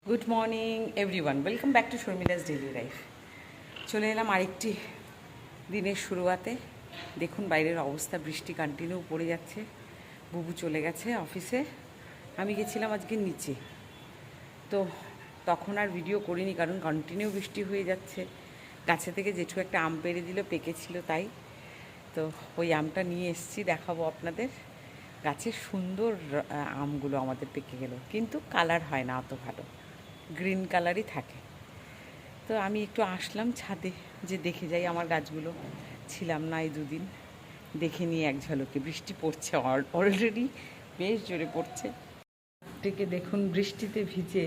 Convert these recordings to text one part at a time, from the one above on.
Good morning everyone, welcome back to Sharmila's daily life. চলে এলাম আরেকটি দিনের শুরুয়াতে। দেখুন বাইরের অবস্থা, বৃষ্টি কন্টিনিউ পড়ে যাচ্ছে। বুবু চলে গেছে অফিসে, আমি গেছিলাম আজকে নিচে। তো তখন আর ভিডিও করিনি কারণ কন্টিনিউ বৃষ্টি হয়ে যাচ্ছে। গাছে থেকে জেঠু একটা আম পেড়ে দিল, পেকেছিল তাই। তো ওই আমটা নিয়ে এসেছি, দেখাবো আপনাদের। গাছের সুন্দর আমগুলো আমাদের পেকে গেল, কিন্তু কালার হয় না অত ভালো, গ্রিন কালারই থাকে। তো আমি একটু আসলাম ছাদে, যে দেখে যাই আমার গাছগুলো। ছিলাম না এই দুদিন, দেখে নিয়ে এক ঝলকে। বৃষ্টি পড়ছে অলরেডি, বেশ জোরে পড়ছে। থেকে দেখুন বৃষ্টিতে ভিজে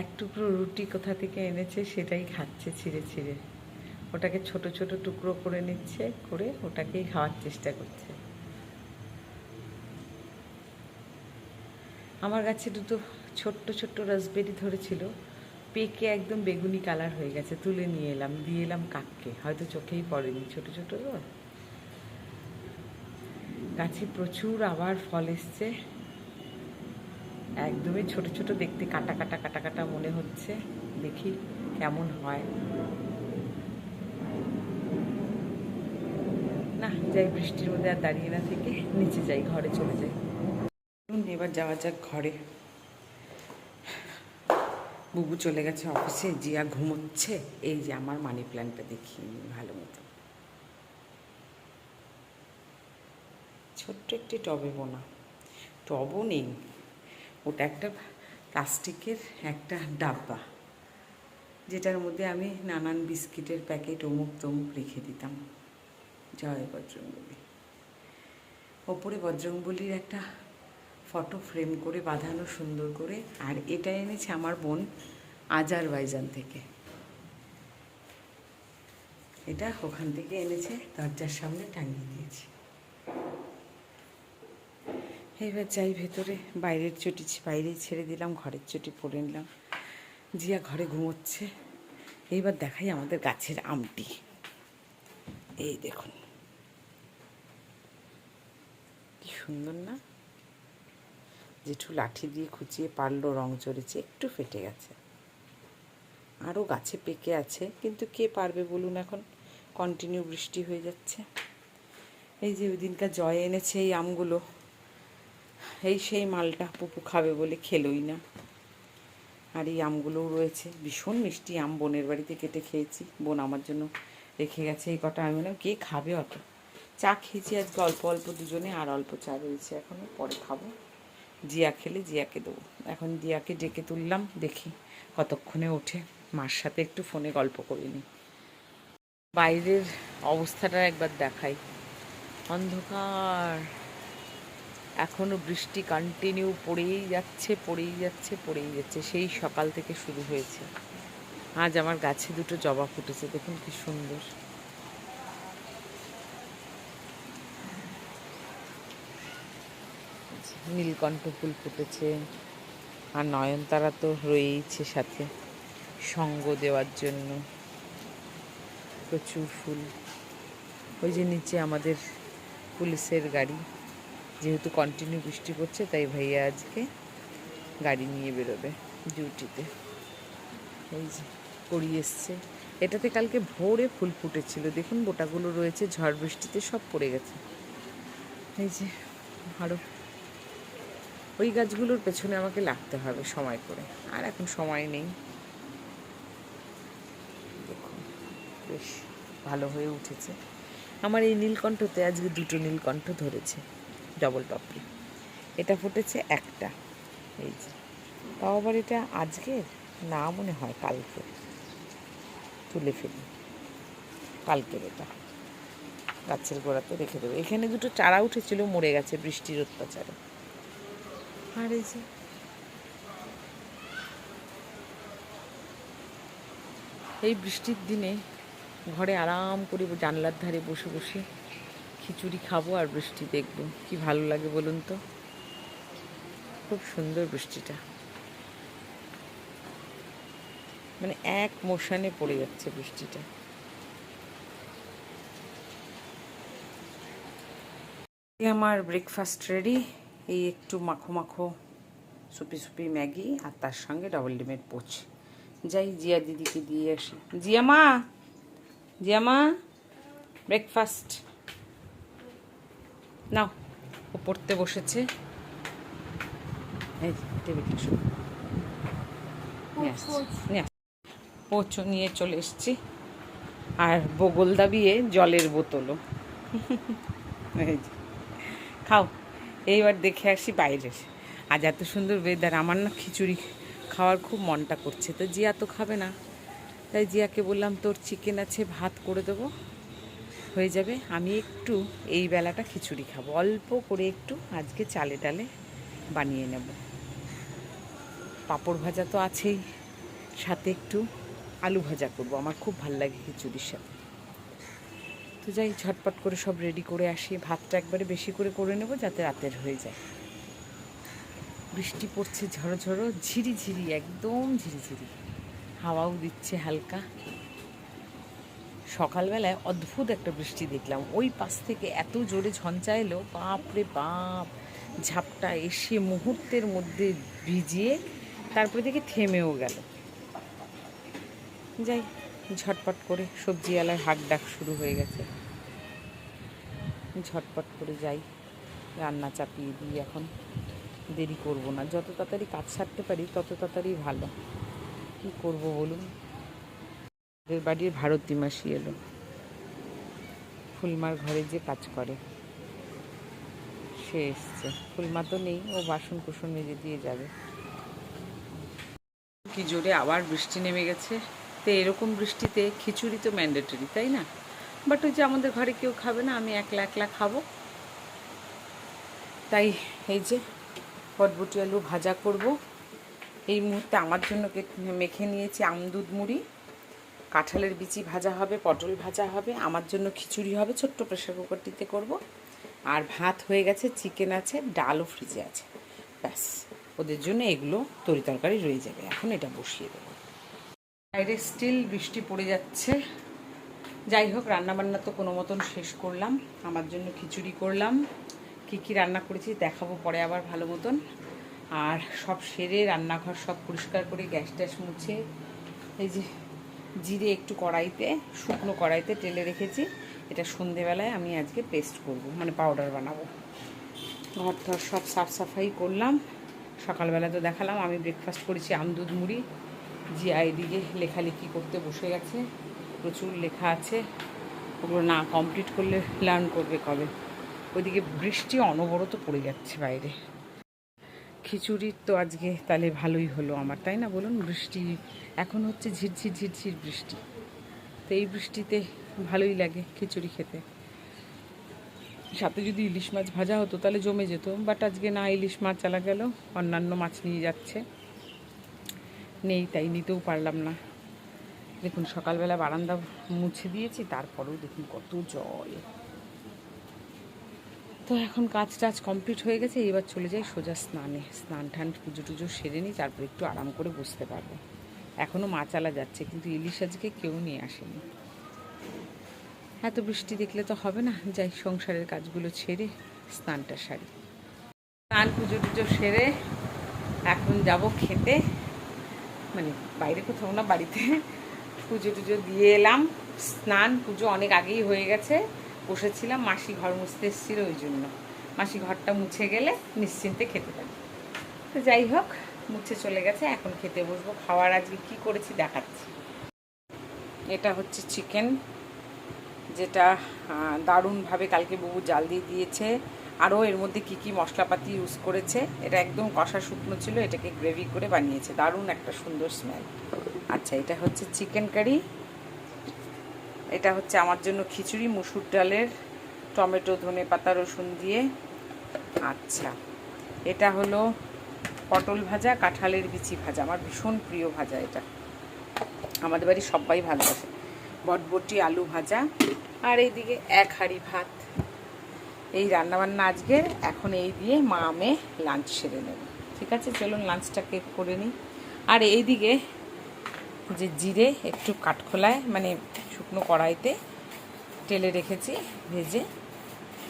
এক টুকরো রুটি কোথা থেকে এনেছে সেটাই খাচ্ছে ছিঁড়ে ছিঁড়ে। ওটাকে ছোট ছোট টুকরো করে নিচ্ছে, করে ওটাকেই খাওয়ার চেষ্টা করছে। আমার গাছে দুটো ছোট্ট ছোট্ট রাসবেরি ধরেছিল, পেকে একদম বেগুনি কালার হয়ে গেছে। তুলে নিয়ে এলাম, দিয়ে এলাম কাককে, হয়তো চোখেই পড়েনি, ছোট ছোট তো। গাছে প্রচুর আবার ফল এসছে, একদমই ছোট ছোট দেখতে, কাটা কাটা কাটা কাটা মনে হচ্ছে। দেখি কেমন হয়। না যাই, বৃষ্টির মধ্যে আর দাঁড়িয়ে না থেকে নিচে যাই, ঘরে চলে যাই। এবার যাওয়া যাক ঘরে। বুবু চলে গেছে অফিসে, জিয়া ঘুমোচ্ছে। এই যে আমার মানি প্ল্যান্টটা দেখিয়ে নিই ভালো মতো। ছোট্ট একটি টবে বোনা, টবও নেই, ওটা একটা প্লাস্টিকের একটা ডাব্বা, যেটার মধ্যে আমি নানান বিস্কিটের প্যাকেট অমুক তমুক রেখে দিতাম। জয় বজরংবলী। ওপরে বজরংবলীর একটা ফটো ফ্রেম করে বাঁধানো সুন্দর করে। আর এটা এনেছে আমার বোন আজারবাইজান থেকে। এটা ওখান থেকে এনেছে, দরজার সামনে টাঙিয়ে দিয়েছি। এবার যাই ভেতরে, বাইরের চটি বাইরেই ছেড়ে দিলাম, ঘরের চটি পরে নিলাম। জিয়া ঘরে ঘুমোচ্ছে। এইবার দেখাই আমাদের গাছের আমটি। এই দেখুন কি সুন্দর না, জেঠু লাঠি দিয়ে খুঁচিয়ে পারলো, রং চড়েছে, একটু ফেটে গেছে। আরও গাছে পেকে আছে, কিন্তু কে পারবে বলুন, এখন কন্টিনিউ বৃষ্টি হয়ে যাচ্ছে। এই যে ওই দিনকার জয় এনেছে এই আমগুলো, এই সেই মালটা পুপু খাবে বলে খেলোই না। আর এই আমগুলোও রয়েছে, ভীষণ মিষ্টি আম, বোনের বাড়িতে কেটে খেয়েছি। বোন আমার জন্য রেখে গেছে এই কটা। আমি বললাম কে খাবে অত। চা খেয়েছি আজকে অল্প অল্প দুজনে, আর অল্প চা রয়েছে এখনও, পরে খাবো। জিয়া খেলে জিয়াকে দেবো। এখন জিয়াকে ডেকে তুললাম, দেখি কতক্ষণে ওঠে। মার সাথে একটু ফোনে গল্প করে নিই। বাইরের অবস্থাটা একবার দেখাই, অন্ধকার। এখনও বৃষ্টি কন্টিনিউ পড়েই যাচ্ছে পড়েই যাচ্ছে পড়েই যাচ্ছে, সেই সকাল থেকে শুরু হয়েছে। আজ আমার গাছে দুটো জবা ফুটেছে, দেখুন কি সুন্দর। নীলকণ্ঠ ফুল ফুটেছে, আর নয়নতারা তো রয়েইছে সাথে সঙ্গ দেওয়ার জন্য। প্রচুর ফুল। ওই যে নিচে আমাদের পুলিশের গাড়ি, যেহেতু কন্টিনিউ বৃষ্টি পড়ছে তাই ভাইয়া আজকে গাড়ি নিয়ে বেরোবে ডিউটিতে। এই যে করি এসছে, এটাতে কালকে ভোরে ফুল ফুটেছিল, দেখুন বোটাগুলো রয়েছে, ঝড় বৃষ্টিতে সব পড়ে গেছে। এই যে আরও ওই গাছগুলোর পেছনে আমাকে লাগতে হবে সময় করে, আর এখন সময় নেই। দেখুন বেশ ভালো হয়ে উঠেছে। আমার এই নীলকণ্ঠতে আজকে দুটো নীলকণ্ঠ ধরেছে, ডবল টপি। এটা ফুটেছে একটা, এই যে। তাও আবার এটা আজকের না, মনে হয় কালকে, তুলে ফেলি কালকের। এটা গাছের গোড়াতে রেখে দেবো। এখানে দুটো চারা উঠেছিল, মরে গেছে বৃষ্টির অত্যাচারে। আর এই যে এই বৃষ্টির দিনে ঘরে আরাম করে জানলার ধারে বসে বসে খিচুড়ি খাবো আর বৃষ্টি দেখবো, কি ভালো লাগে বলুন তো। খুব সুন্দর বৃষ্টিটা, মানে এক মোশনে পড়ে যাচ্ছে বৃষ্টিটা। আমার ব্রেকফাস্ট রেডি। এই একটু মাখো মাখো সুপি সুপি ম্যাগি আর তার সঙ্গে ডবল ডিমের পোচ। যাই জিয়া দিদিকে দিয়ে আসি। জিয়া মা ব্রেকফাস্ট নাও। ও পড়তে বসেছে। এই টেবিলটা সব পোচ নিয়ে চলে এসছি, আর বগল দাবিয়ে জলের বোতলও। খাও। এইবার দেখে আসি বাইরে। আজ এত সুন্দর ওয়েদার, আমার না খিচুড়ি খাওয়ার খুব মনটা করছে। তো জিয়া তো খাবে না, তাই জিয়াকে বললাম তোর চিকেন আছে, ভাত করে দেবো, হয়ে যাবে। আমি একটু এই বেলাটা খিচুড়ি খাবো, অল্প করে একটু আজকে চালে ডালে বানিয়ে নেব। পাঁপড় ভাজা তো আছেই, সাথে একটু আলু ভাজা করব, আমার খুব ভালো লাগে খিচুড়ির সাথে। তো যাই ঝটপট করে সব রেডি করে আসি। ভাতটা একবারে বেশি করে নেব যাতে রাতের হয়ে যায়। বৃষ্টি পড়ছে ঝড়ো ঝড়ো, ঝিরিঝিরি, একদম ঝিরিঝিরি, হাওয়াও দিচ্ছে হালকা। সকালবেলায় অদ্ভুত একটা বৃষ্টি দেখলাম, ওই পাশ থেকে এত জোরে ঝঞ্ঝা এলো, বাপরে বাপ। ঝাপটা এসে মুহূর্তের মধ্যে ভিজিয়ে তারপরে দেখে থেমেও গেল। যাই ঝটপট করে, সবজিওয়ালার হাক ডাক শুরু হয়ে গেছে, ঝটপট করে যাই রান্না চাপিয়ে দিই। এখন দেরি করব না, যত তাড়াতাড়ি কাজ সারতে পারি তত তাড়াতাড়ি ভালো। কি করব বলুন। আমাদের বাড়ির ভারতী মাসি এলো, ফুলমার ঘরে যে কাজ করে সে এসছে। ফুলমা তো নেই, ও বাসন কুসন মেজে দিয়ে যাবে। কি জোরে আবার বৃষ্টি নেমে গেছে। তো এরকম বৃষ্টিতে খিচুড়ি তো ম্যান্ডেটরি, তাই না? বাট ওই যে আমাদের ঘরে কেউ খাবে না, আমি একলা একলা খাবো, তাই এই যে বটবটি আলু ভাজা করব। এই মুহূর্তে আমার জন্য মেখে নিয়েছি আমদুধ মুড়ি, কাঁঠালের বিচি ভাজা হবে, পটল ভাজা হবে, আমার জন্য খিচুড়ি হবে, ছোট্ট প্রেশার কুকারটিতে করব। আর ভাত হয়ে গেছে, চিকেন আছে, ডালও ফ্রিজে আছে, ব্যাস ওদের জন্য এগুলো তরি তরকারি রয়ে যাবে। এখন এটা বসিয়ে দেবো। বাইরে স্টিল বৃষ্টি পড়ে যাচ্ছে। যাই হোক, রান্নাবান্না তো কোনো মতন শেষ করলাম। আমার জন্য খিচুড়ি করলাম, কী রান্না করেছি দেখাবো পরে আবার ভালো মতন। আর সব সেরে রান্নাঘর সব পরিষ্কার করে গ্যাস ট্যাস মুছে, এই যে জিরে একটু কড়াইতে, শুকনো কড়াইতে টেলে রেখেছি। এটা সন্ধেবেলায় আমি আজকে পেস্ট করব, মানে পাউডার বানাবো। ঘর টর সব সাফ সাফাই করলাম। সকালবেলা তো দেখালাম আমি ব্রেকফাস্ট করেছি আমদুধ মুড়ি। জিয়া এদিকে লেখালেখি করতে বসে গেছে, প্রচুর লেখা আছে, ওগুলো না কমপ্লিট করলে লার্ন করবে কবে। ওইদিকে বৃষ্টি অনবরত পড়ে যাচ্ছে বাইরে। খিচুড়ির তো আজকে তাহলে ভালোই হলো আমার, তাই না বলুন? বৃষ্টি এখন হচ্ছে ঝিরঝির ঝিরঝির বৃষ্টি, তো এই বৃষ্টিতে ভালোই লাগে খিচুড়ি খেতে। সাথে যদি ইলিশ মাছ ভাজা হতো তাহলে জমে যেত, বাট আজকে না ইলিশ মাছ চালা গেল, অন্যান্য মাছ নিয়ে যাচ্ছে, নেই তাই নিতেও পারলাম না। দেখুন সকালবেলা বারান্দা মুছে দিয়েছি, তারপরেও দেখুন কত জল। তো এখন কাজ টাজ কমপ্লিট হয়ে গেছে, এবার চলে যাই সোজা স্নানে। স্নান টান পুজো টুজো সেরে নিই, তারপর একটু আরাম করে বসতে পারবো। এখনও মাছ আলা যাচ্ছে, কিন্তু ইলিশ আজকে কেউ নিয়ে আসেনি। এত বৃষ্টি দেখলে তো হবে না, যাই সংসারের কাজগুলো ছেড়ে স্নানটা সারি। স্নান পুজো টুজো সেরে এখন যাব খেতে, মানে বাইরে কোথাও না, বাড়িতে। পুজো টুজো দিয়ে এলাম, স্নান পুজো অনেক আগেই হয়ে গেছে। বসেছিলাম, মাসি ঘর মুছতে এসেছিল, ওই জন্য মাসি ঘরটা মুছে গেলে নিশ্চিন্তে খেতে পারি। তো যাই হোক, মুছে চলে গেছে, এখন খেতে বসবো। খাওয়ার আজকে কী করেছি দেখাচ্ছি। এটা হচ্ছে চিকেন, যেটা দারুণভাবে কালকে বাবু জাল দিয়ে দিয়েছে। আরও এর মধ্যে কী কী মশলাপাতি ইউজ করেছে, এটা একদম কষা শুকনো ছিল, এটাকে গ্রেভি করে বানিয়েছে, দারুণ একটা সুন্দর স্মেল। আচ্ছা, এটা হচ্ছে চিকেন কারি। এটা হচ্ছে আমার জন্য খিচুড়ি, মুসুর ডালের, টমেটো ধনে পাতা রসুন দিয়ে। আচ্ছা, এটা হলো পটল ভাজা, কাঁঠালের বিচি ভাজা, আমার ভীষণ প্রিয় ভাজা এটা, আমাদের বাড়ির সবাই ভালোবাসে। বটবটি আলু ভাজা, আর এইদিকে এক হাঁড়ি ভাত। এই রান্নাবান্না আজকের। এখন এই দিয়ে মা আমি লাঞ্চ সেরে নেব। ঠিক আছে, চলুন লাঞ্চটাকে করে নিই। আর এইদিকে যে জিরে একটু কাঠখোলায়, মানে শুকনো কড়াইতে টেলে রেখেছি ভেজে,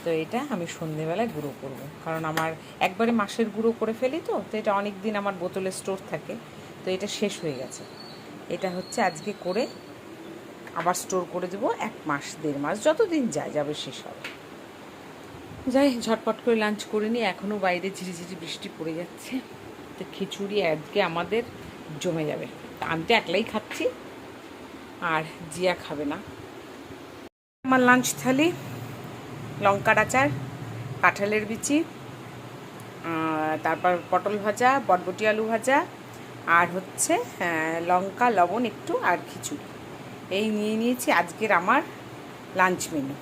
তো এটা আমি সন্ধেবেলায় গুঁড়ো করব, কারণ আমার একবারে মাসের গুঁড়ো করে ফেলি, তো এটা অনেক দিন আমার বোতলে স্টোর থাকে, তো এটা শেষ হয়ে গেছে। এটা হচ্ছে আজকে করে আবার স্টোর করে দেবো 1 মাস 1.5 মাস, যতদিন যাবে শেষ হবে। যাই ঝটপট করে লাঞ্চ করে নিই, এখনও বাইরে ঝিরিঝিরি বৃষ্টি পড়ে যাচ্ছে। তো খিচুড়ি আজকে আমাদের জমে যাবে। আমি তো একলাই খাচ্ছি, আর জিয়া খাবে না। আমার লাঞ্চ থালি লঙ্কার আচার, কাঁঠালের বিচি, তারপর পটল ভাজা, বটবটি আলু ভাজা, আর হচ্ছে লঙ্কা লবণ একটু, আর খিচুড়ি। এই নিয়ে নিয়েছি আজকের আমার লাঞ্চ মেনু।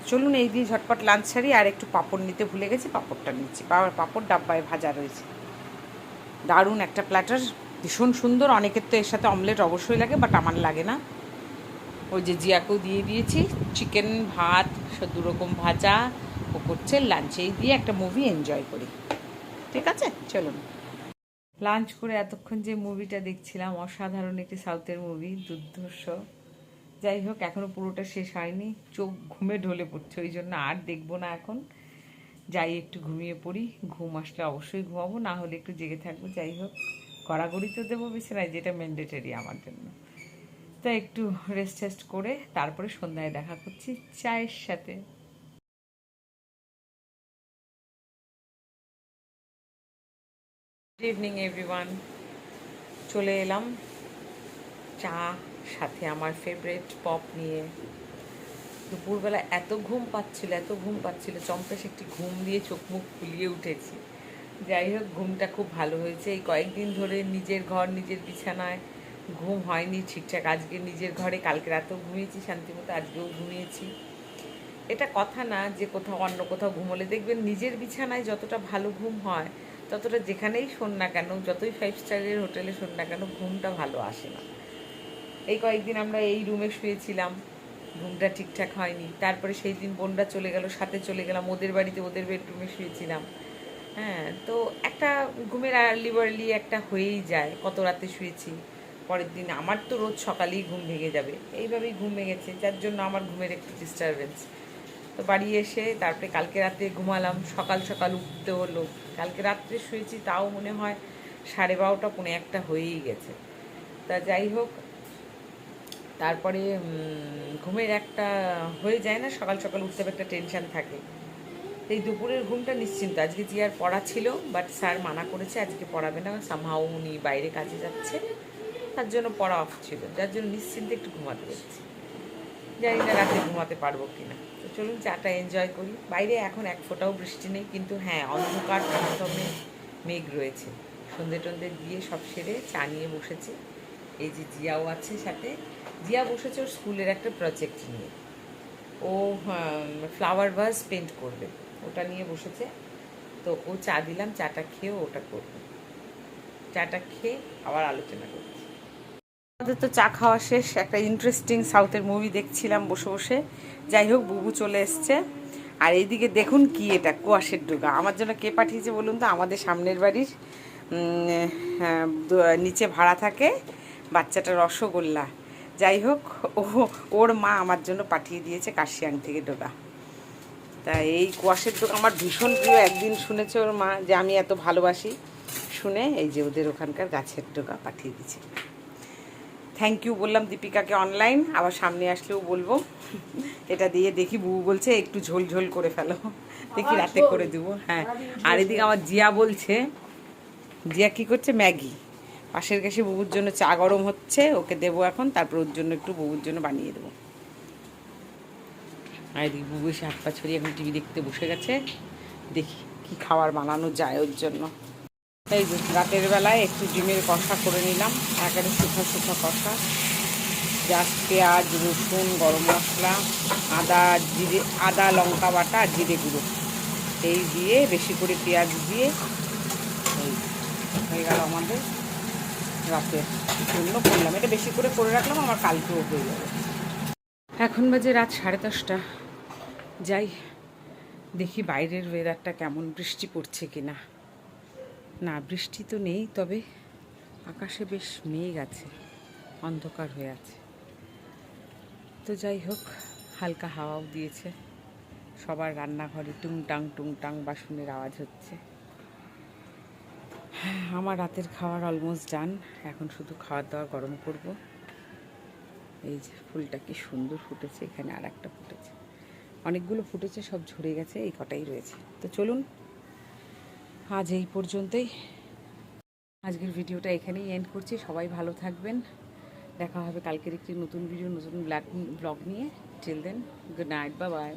চলুন এই দিয়ে ঝটপট লাঞ্চ সারি। আর একটু পাঁপড় নিতে ভুলে গেছি, পাঁপড়টা নিচ্ছি। পাঁপড় ডাব্বায় ভাজা রয়েছে। দারুণ একটা প্ল্যাটার, ভীষণ সুন্দর। অনেকের তো এর সাথে অমলেট অবশ্যই লাগে, বাট আমার লাগে না। ওই যে জিয়াকেও দিয়ে দিয়েছি চিকেন, ভাত, 2 রকম ভাজা। ও করছে লাঞ্চ। এই দিয়ে একটা মুভি এনজয় করি, ঠিক আছে? চলুন। লাঞ্চ করে এতক্ষণ যে মুভিটা দেখছিলাম, অসাধারণ একটি সাউথের মুভি, দুর্ধর্ষ। যাই হোক, এখনও পুরোটা শেষ হয়নি, চোখ ঘুমে ঢলে পড়ছে, ওই জন্য আর দেখবো না এখন। যাই একটু ঘুমিয়ে পড়ি, ঘুম আসলে অবশ্যই ঘুমাবো, না হলে একটু জেগে থাকবো। যাই হোক, গড়াগড়ি তো দেবো বিছানায়, যেটা ম্যান্ডেটরি আমার জন্য। তো একটু রেস্ট করে তারপরে সন্ধ্যায় দেখা করছি চায়ের সাথে। গুড ইভিনিং এভরিওয়ান, চলে এলাম চা সাথে আমার ফেভারিট পপ নিয়ে। দুপুরবেলা এত ঘুম পাচ্ছিল, চম্পেশ একটি ঘুম দিয়ে চোখ মুখ ফুলিয়ে উঠেছি। যাই হোক, ঘুমটা খুব ভালো হয়েছে। এই কয়েকদিন ধরে নিজের ঘর, নিজের বিছানায় ঘুম হয়নি ঠিকঠাক। আজকে নিজের ঘরে, কালকে রাতেও ঘুমিয়েছি শান্তিমতো, আজকেও ঘুমিয়েছি। এটা কথা না যে কোথাও অন্য কোথাও ঘুমোলে দেখবেন নিজের বিছানায় যতটা ভালো ঘুম হয়, ততটা যেখানেই শোন না কেন, যতই 5 স্টারের হোটেলে শোন না কেন, ঘুমটা ভালো আসে না। এই কয়েকদিন আমরা এই রুমে শুয়েছিলাম, ঘুমটা ঠিকঠাক হয়নি। তারপরে সেই দিন বোনরা চলে গেল, সাথে চলে গেলাম ওদের বাড়িতে, ওদের বেডরুমে শুয়েছিলাম। হ্যাঁ, তো একটা ঘুমের আর্লি একটা হয়েই যায়, কত রাতে শুয়েছি। পরের দিন আমার তো রোজ সকালেই ঘুম ভেঙে যাবে, এইভাবেই ঘুম ভেঙেছে, যার জন্য আমার ঘুমের একটু ডিস্টারবেন্স। তো বাড়ি এসে তারপরে কালকে রাতে ঘুমালাম, সকাল উঠতে হলো। কালকে রাত্রে শুয়েছি তাও মনে হয় 12:30 পৌনে 1টা হয়েই গেছে। তা যাই হোক, তারপরে ঘুমের একটা হয়ে যায় না, সকাল উঠতে হবে, একটা টেনশান থাকে। এই দুপুরের ঘুমটা নিশ্চিন্ত। আজকে জিয়ার পড়া ছিল, বাট স্যার মানা করেছে আজকে পড়াবে না, সামহাও উনি বাইরে কাজে যাচ্ছে, তার জন্য পড়া অফ ছিল, যার জন্য নিশ্চিন্তে একটু ঘুমাতে পারছি। জানি না রাতে ঘুমাতে পারবো কি না। তো চলুন চাটা এনজয় করি। বাইরে এখন 1 ফোঁটাও বৃষ্টি নেই, কিন্তু হ্যাঁ, অন্ধকার টমটমে মেঘ রয়েছে। সন্ধে টন্ধে দিয়ে সব সেরে চা নিয়ে বসেছি। এই যে জিয়াও আছে সাথে। জিয়া বসেছে ওর স্কুলের একটা প্রজেক্ট নিয়ে, ও ফ্লাওয়ার ভাস পেন্ট করবে, ওটা নিয়ে বসেছে। তো ও চা দিলাম, চাটা খেয়ে ওটা করবে। চাটা খেয়ে আবার আলোচনা করছি। আমাদের তো চা খাওয়া শেষ, একটা ইন্টারেস্টিং সাউথের মুভি দেখছিলাম বসে বসে। যাই হোক, বুবু চলে এসছে। আর এইদিকে দেখুন কি, এটা কুয়াশের ডোগা আমার জন্য কে পাঠিয়েছে বলুন তো? আমাদের সামনের বাড়ির নিচে ভাড়া থাকে বাচ্চাটা, রসগোল্লা। যাই হোক, ওর মা আমার জন্য পাঠিয়ে দিয়েছে কাশিয়াং থেকে ডোগা। তা এই কুয়াশের ডোগা আমার ভীষণ প্রিয়। একদিন শুনেছে ওর মা যে আমি এত ভালোবাসি, শুনে এই যে ওদের ওখানকার গাছের ডোগা পাঠিয়ে দিয়েছে। থ্যাংক ইউ বললাম দীপিকাকে অনলাইন, আবার সামনে আসলেও বলবো। এটা দিয়ে দেখি, বুবু বলছে একটু ঝোল ঝোল করে ফেলো, দেখি রাতে করে দেবো। হ্যাঁ, আর এদিকে আমার জিয়া বলছে, জিয়া কী করছে, ম্যাগি। পাশের গ্যাসে বুবুর জন্য চা গরম হচ্ছে, ওকে দেবো এখন, তারপর ওর জন্য একটু বুবুর জন্য বানিয়ে দেবো। আর এদিকে বুবু এসে হাত পা ছড়িয়ে এখন টিভি দেখতে বসে গেছে। দেখি কি খাবার বানানো যায় ওর জন্য। এই যে রাতের বেলায় একটু ডিমের কষা করে নিলাম, একেবারে শুকনো কষা। জাস্ট পেঁয়াজ, রসুন, গরম মশলা, আদা লঙ্কা বাটা আর জিরে গুঁড়ো, এই দিয়ে বেশি করে পেঁয়াজ দিয়ে এই হয়ে গেল আমাদের রাতের জন্য করলাম। এটা বেশি করে রাখলাম, আমার কালকেও হয়ে যাবে। এখন বাজে রাত 10:30। যাই দেখি বাইরের ওয়েদারটা কেমন, বৃষ্টি পড়ছে কি না। না, বৃষ্টি তো নেই, তবে আকাশে বেশ মেঘ আছে, অন্ধকার হয়ে আছে। তো যাই হোক, হালকা হাওয়াও দিয়েছে, সবার রান্নাঘরে টুংটাং বাসনের আওয়াজ হচ্ছে। আমার রাতের খাবার অলমোস্ট ডান। এখন শুধু খাওয়ার দাওয়া গরম করব। এই যে ফুলটা কি সুন্দর ফুটেছে, এখানে আর একটা ফুটেছে, অনেকগুলো ফুটেছে, সব ঝরে গেছে, এই কটাই রয়েছে। তো চলুন আজ এই পর্যন্তই, আজকের ভিডিওটা এখানেই এন্ড করছি। সবাই ভালো থাকবেন, দেখা হবে কালকের একটি নতুন ভিডিও, নতুন ব্লগ নিয়ে। Till then, good night, bye by.